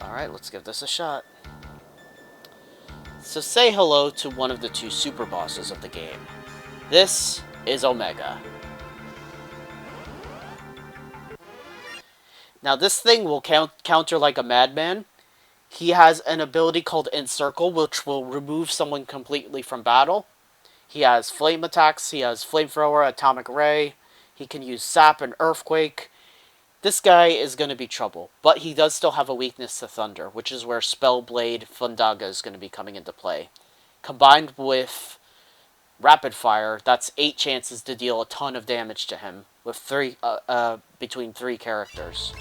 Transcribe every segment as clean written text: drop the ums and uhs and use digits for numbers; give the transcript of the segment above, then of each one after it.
Alright, let's give this a shot. So say hello to one of the two super bosses of the game. This is Omega. Now this thing will counter like a madman. He has an ability called Encircle, which will remove someone completely from battle. He has flame attacks, he has Flamethrower, Atomic Ray, he can use Sap and Earthquake. This guy is going to be trouble, but he does still have a weakness to Thunder, which is where Spellblade Thundaga is going to be coming into play. Combined with Rapid Fire, that's 8 chances to deal a ton of damage to him, with between 3 characters.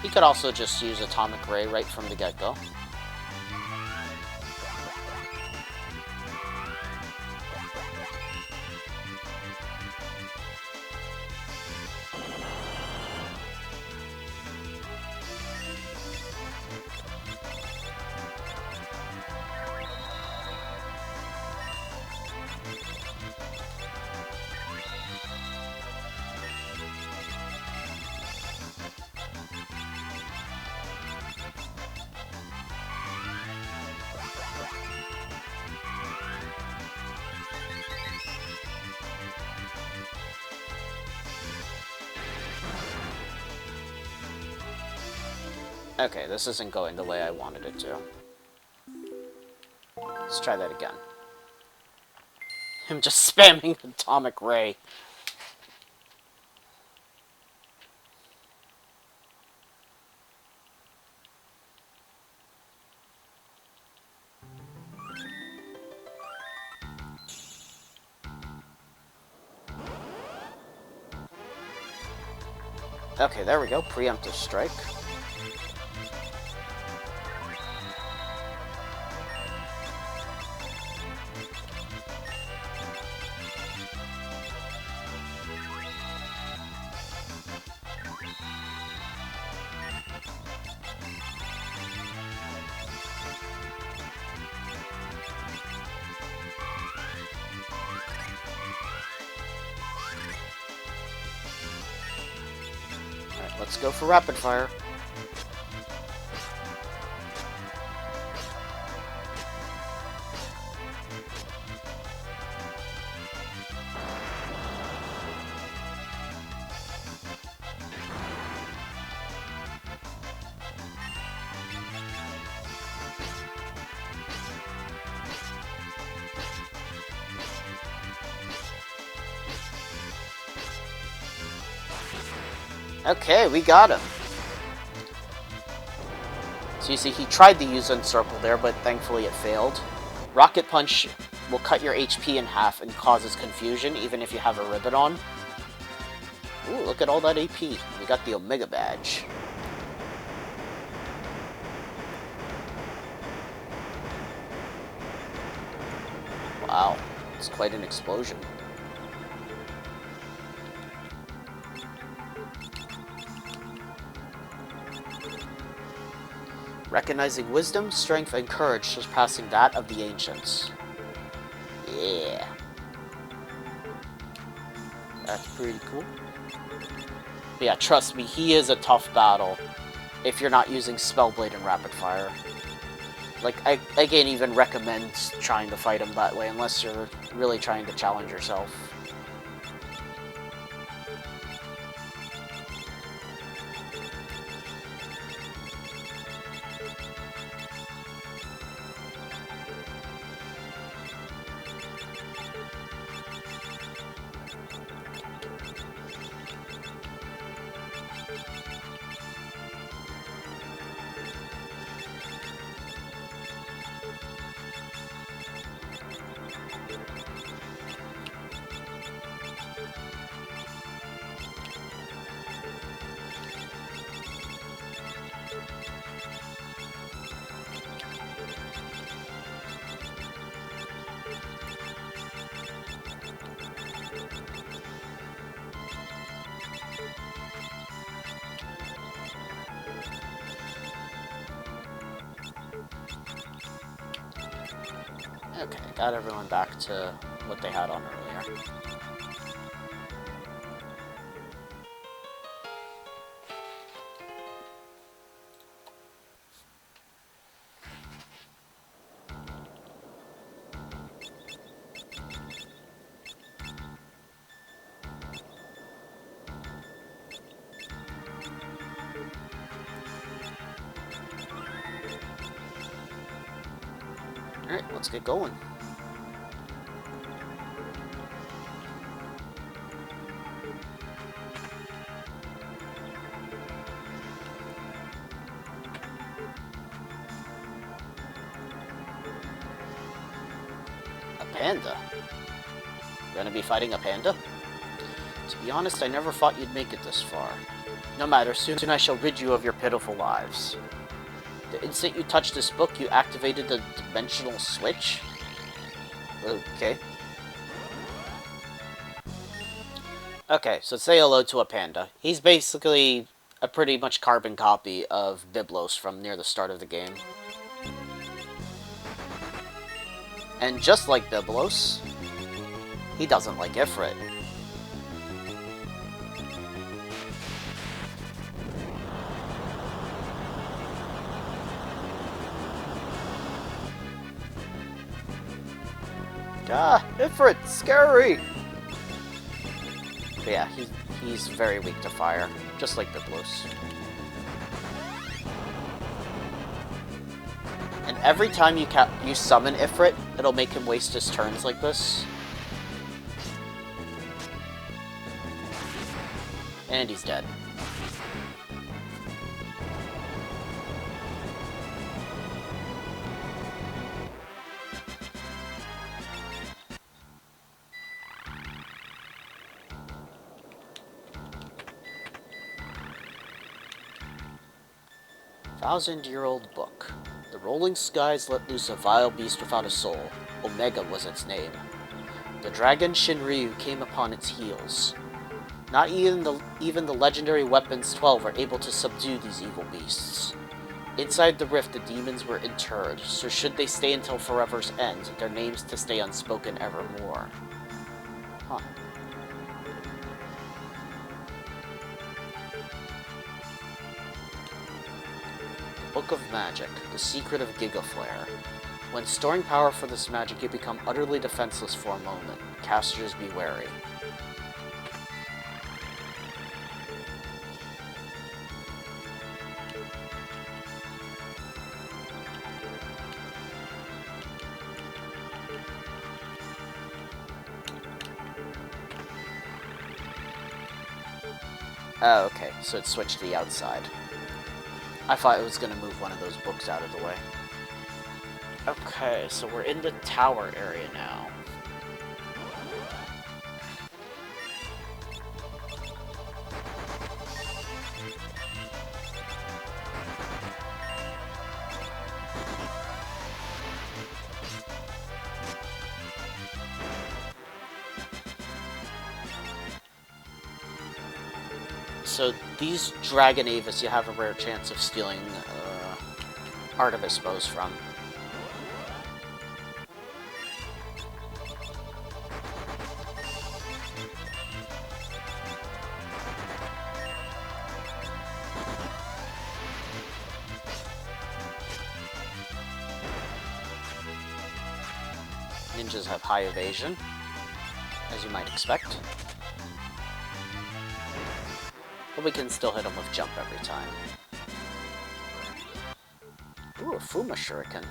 He could also just use Atomic Ray right from the get-go. Okay, this isn't going the way I wanted it to. Let's try that again. I'm just spamming Atomic Ray. Okay, there we go. Preemptive Strike. Alright, let's go for Rapid Fire. Okay, we got him. So you see, he tried to use Encircle there, but thankfully it failed. Rocket Punch will cut your HP in half and causes confusion, even if you have a ribbon on. Ooh, look at all that AP. We got the Omega Badge. Wow, it's quite an explosion. Recognizing wisdom, strength, and courage surpassing that of the ancients. Yeah. That's pretty cool. But yeah, trust me, he is a tough battle if you're not using Spellblade and Rapid Fire. Like, I can't even recommend trying to fight him that way unless you're really trying to challenge yourself. Okay, got everyone back to what they had on earlier. Alright, let's get going. Apanda? You're gonna be fighting Apanda? To be honest, I never thought you'd make it this far. No matter, soon I shall rid you of your pitiful lives. The instant you touched this book, you activated the dimensional switch? Okay. Okay, so say hello to Apanda. He's basically a pretty much carbon copy of Byblos from near the start of the game. And just like Byblos, he doesn't like Ifrit. Ah, Ifrit, scary! But yeah, he's very weak to fire, just like Byblos. And every time you summon Ifrit, it'll make him waste his turns like this. And he's dead. Thousand-year-old book. The rolling skies let loose a vile beast without a soul. Omega was its name. The dragon Shinryu came upon its heels. Not even the legendary weapons 12 are able to subdue these evil beasts. Inside the rift, the demons were interred, so should they stay until forever's end, their names to stay unspoken evermore. Huh. Book of Magic, the secret of Gigaflare. When storing power for this magic, you become utterly defenseless for a moment. Casters be wary. Oh, okay, so it switched to the outside. I thought it was going to move one of those books out of the way. Okay, so we're in the tower area now. So these Dragon Aevis you have a rare chance of stealing Artemis bows from. Ninjas have high evasion, as you might expect. But we can still hit them with jump every time. Ooh, a Fuma Shuriken.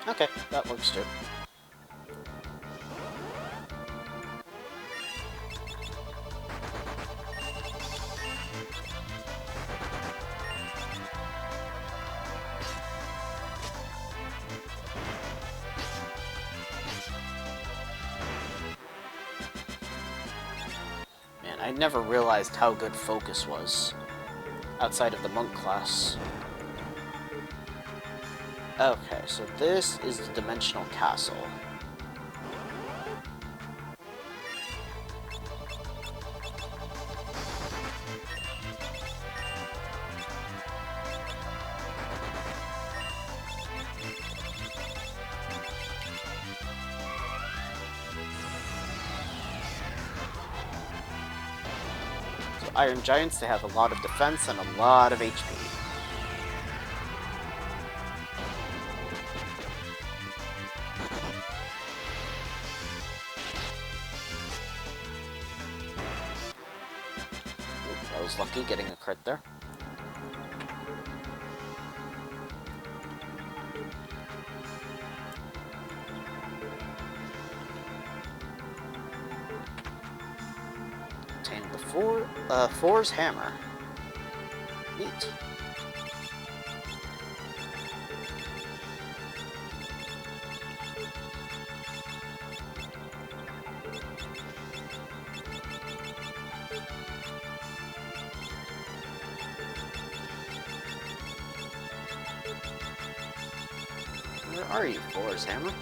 Okay, that works too. Man, I never realized how good focus was outside of the monk class. Okay, so this is the Dimensional Castle. So Iron Giants, they have a lot of defense and a lot of HP. I was lucky getting a crit there. Obtained the Four's Hammer. Neat. Where are you, Four's Hammer?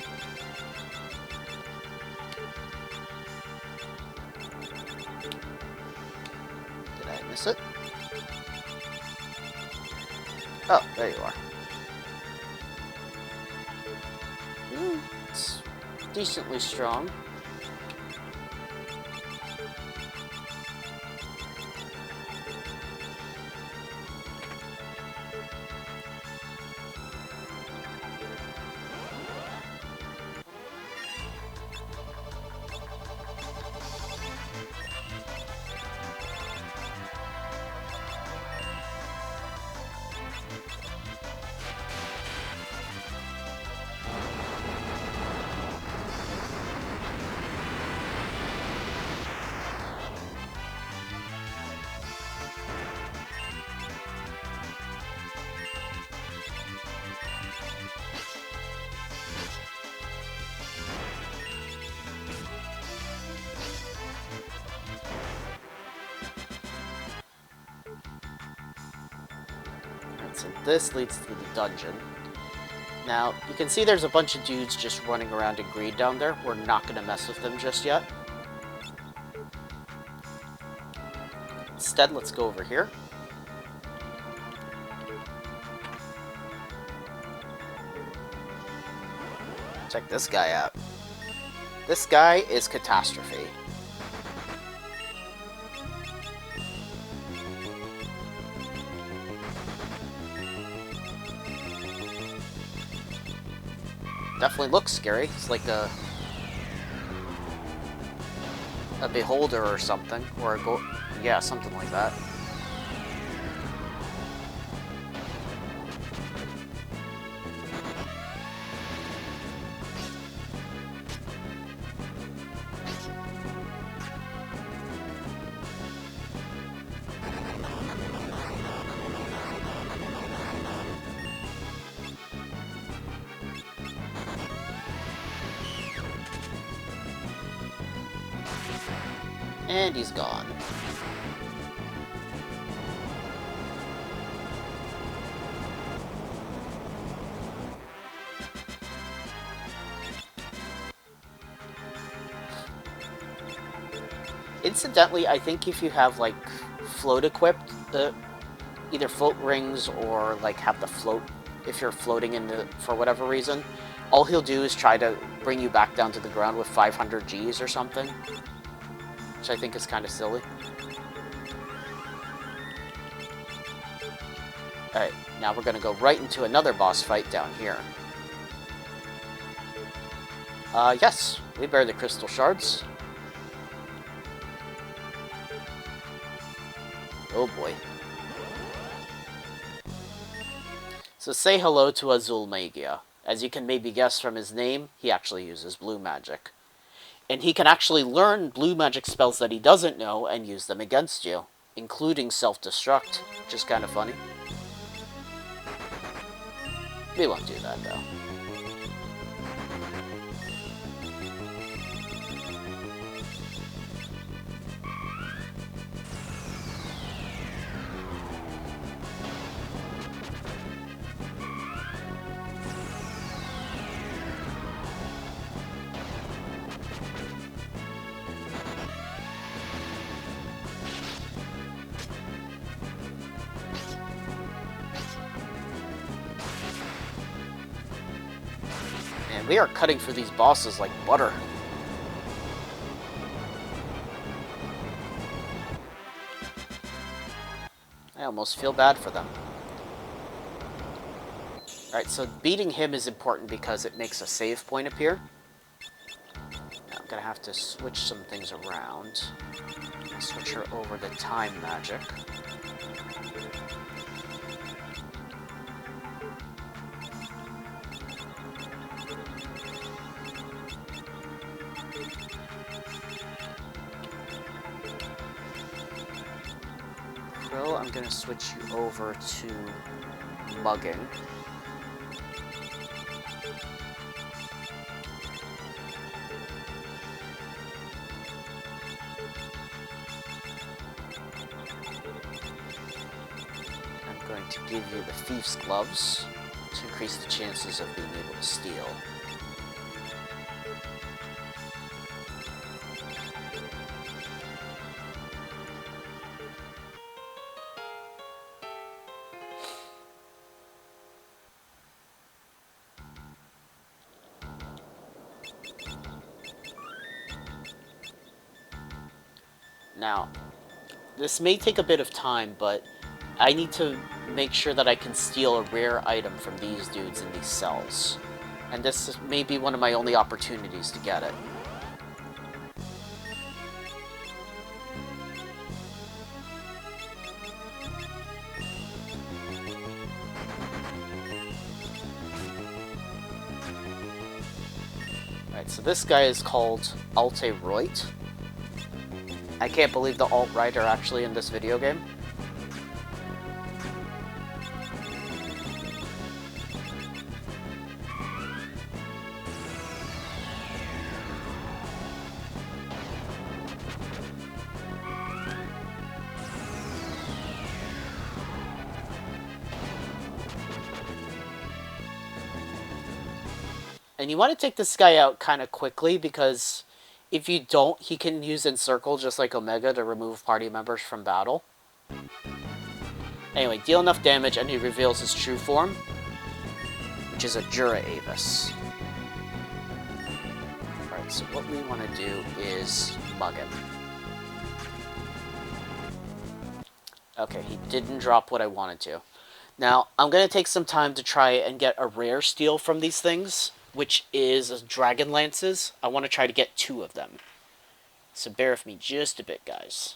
Did I miss it? Oh, there you are. It's decently strong. So this leads to the dungeon. Now, you can see there's a bunch of dudes just running around in greed down there. We're not going to mess with them just yet. Instead, let's go over here. Check this guy out. This guy is Catastrophe. Definitely looks scary. It's like a beholder or something, or yeah, something like that. And he's gone. Incidentally, I think if you have, like, float equipped, either float rings or, like, have the float, if you're floating in the, for whatever reason, all he'll do is try to bring you back down to the ground with 500 Gs or something. Which I think is kind of silly. Alright, now we're going to go right into another boss fight down here. Yes, we bear the Crystal Shards. Oh boy. So say hello to Azulmagia. As you can maybe guess from his name, he actually uses blue magic. And he can actually learn blue magic spells that he doesn't know and use them against you, including Self-Destruct, which is kind of funny. We won't do that, though. And we are cutting for these bosses like butter. I almost feel bad for them. Alright, so beating him is important because it makes a save point appear. Now I'm gonna have to switch some things around. I'll switch her over to time magic. I'm going to switch you over to mugging. I'm going to give you the Thief's Gloves to increase the chances of being able to steal. Now, this may take a bit of time, but I need to make sure that I can steal a rare item from these dudes in these cells. And this may be one of my only opportunities to get it. Alright, so this guy is called Alte Roite. I can't believe the alt-right are actually in this video game. And you want to take this guy out kind of quickly because if you don't, he can use Encircle just like Omega to remove party members from battle. Anyway, deal enough damage and he reveals his true form, which is a Jura Aevis. Alright, so what we want to do is mug him. Okay, he didn't drop what I wanted to. Now, I'm going to take some time to try and get a rare steal from these things, which is Dragon Lances. I want to try to get 2 of them. So bear with me just a bit, guys.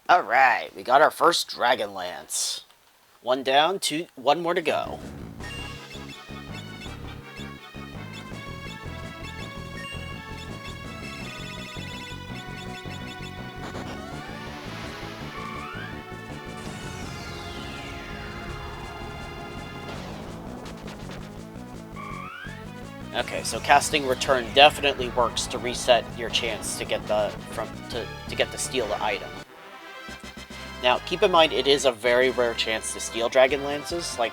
Alright, we got our first Dragon Lance. 1 down, 1 more to go. Okay, so casting Return definitely works to reset your chance to get the to get to steal the item. Now, keep in mind, it is a very rare chance to steal Dragon Lances, like,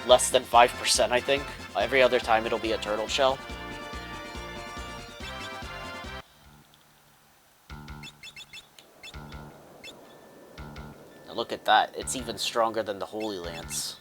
less than 5%, I think. Every other time it'll be a Turtle Shell. Now look at that, it's even stronger than the Holy Lance.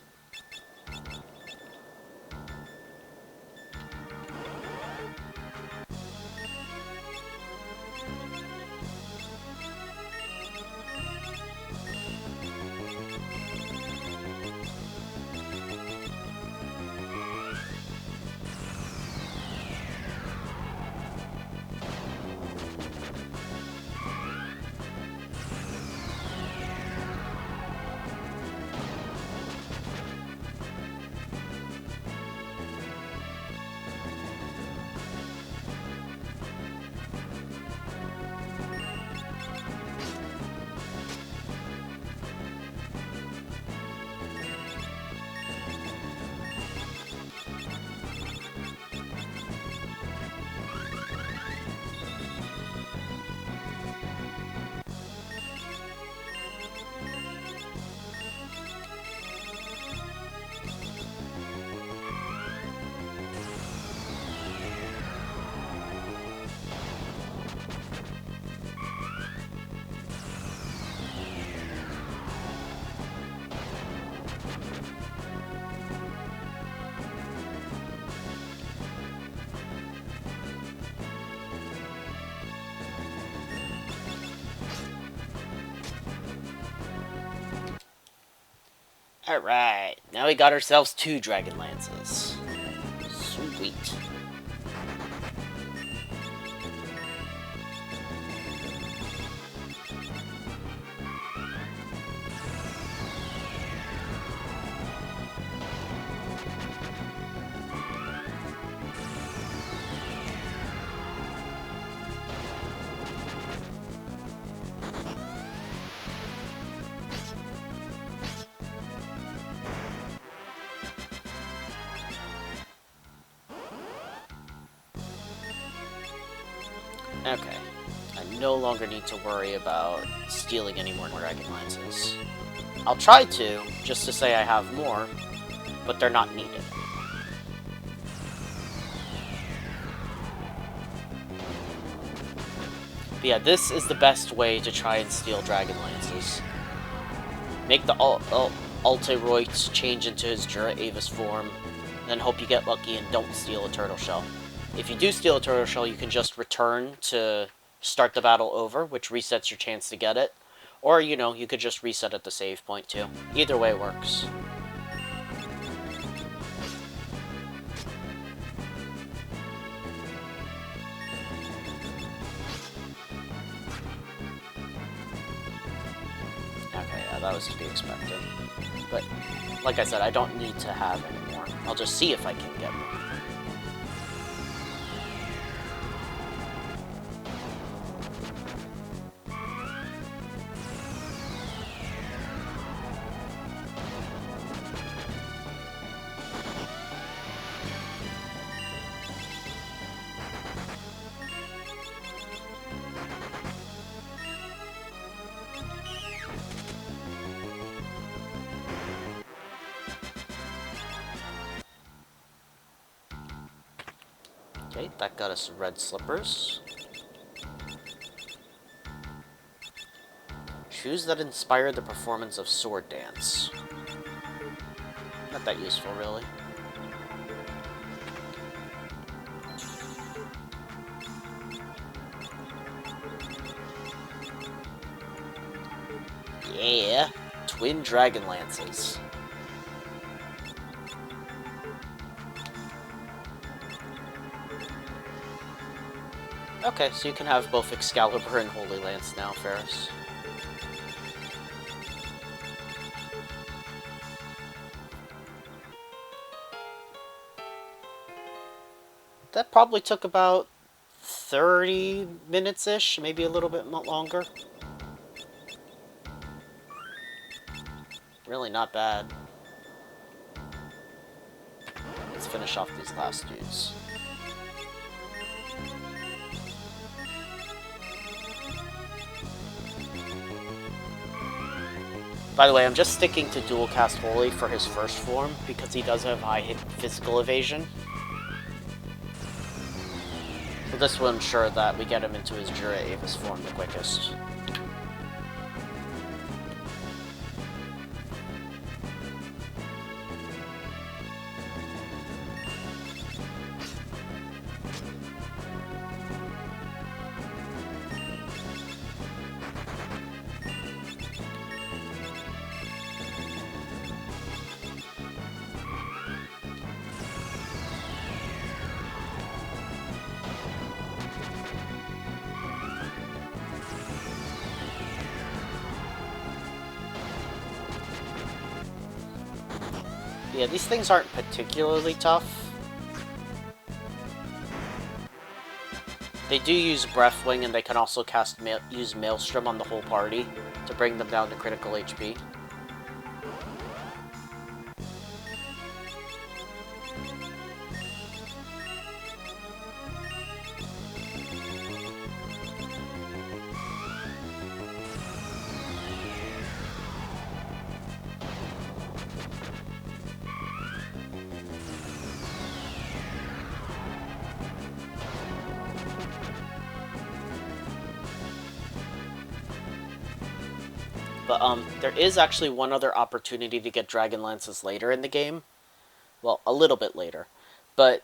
Alright, now we got ourselves 2 Dragon Lances. Sweet. Okay. I no longer need to worry about stealing any more Dragon Lances. I'll try to, just to say I have more, but they're not needed. But yeah, this is the best way to try and steal Dragon Lances. Make the Alte Roite change into his Jura Aevis form, then hope you get lucky and don't steal a Turtle Shell. If you do steal a Turtle Shell, you can just return to start the battle over, which resets your chance to get it. Or, you know, you could just reset at the save point, too. Either way works. Okay, yeah, that was to be expected. But, like I said, I don't need to have any more. I'll just see if I can get more. Okay, that got us red slippers. Shoes that inspire the performance of sword dance. Not that useful, really. Yeah, twin Dragon Lances. Okay, so you can have both Excalibur and Holy Lance now, Ferris. That probably took about 30 minutes-ish, maybe a little bit longer. Really not bad. Let's finish off these last dudes. By the way, I'm just sticking to dual cast Holy for his first form because he does have high physical evasion. So this will ensure that we get him into his Jura Aevis form the quickest. Yeah, these things aren't particularly tough. They do use Breathwing, and they can also use Maelstrom on the whole party to bring them down to critical HP. But, there is actually one other opportunity to get Dragon Lances later in the game. Well, a little bit later. But,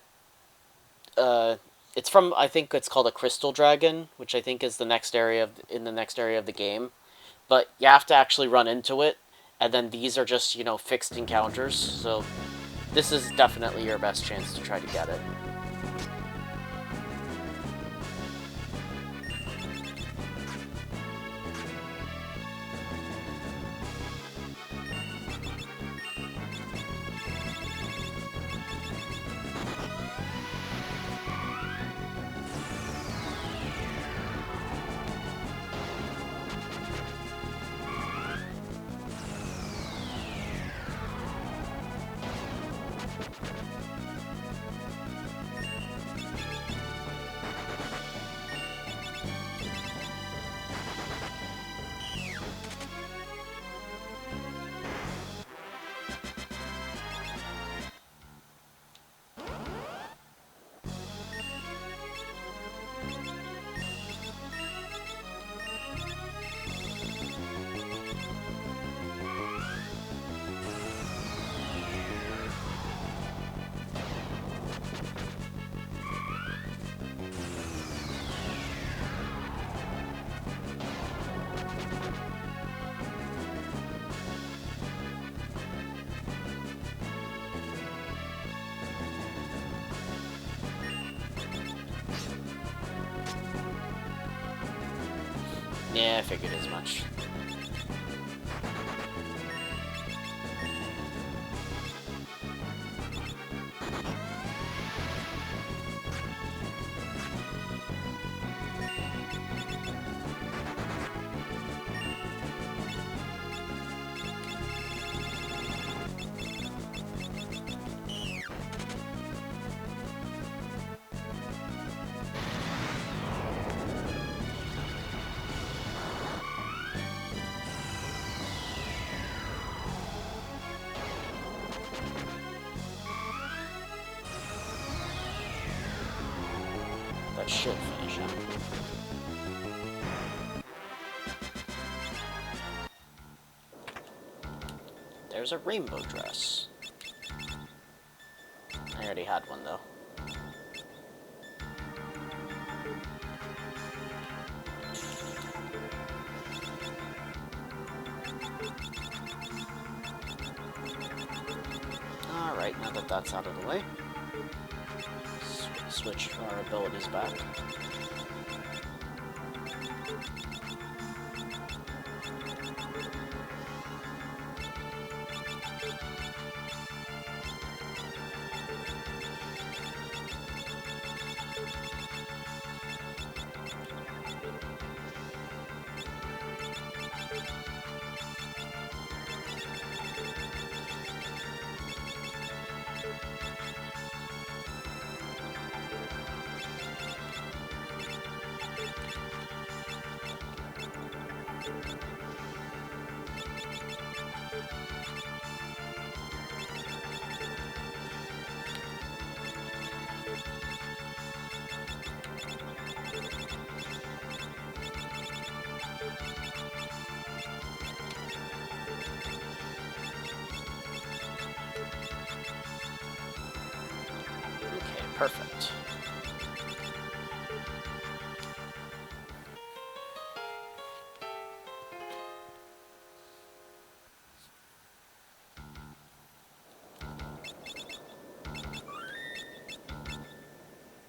it's from, I think it's called a Crystal Dragon, which I think is the next area in the next area of the game. But you have to actually run into it, and then these are just, you know, fixed encounters, so this is definitely your best chance to try to get it. Yeah, I figured as much. That should finish him. There's a rainbow dress. I already had one, though. Alright, now that that's out of the way, switch our abilities back. Perfect.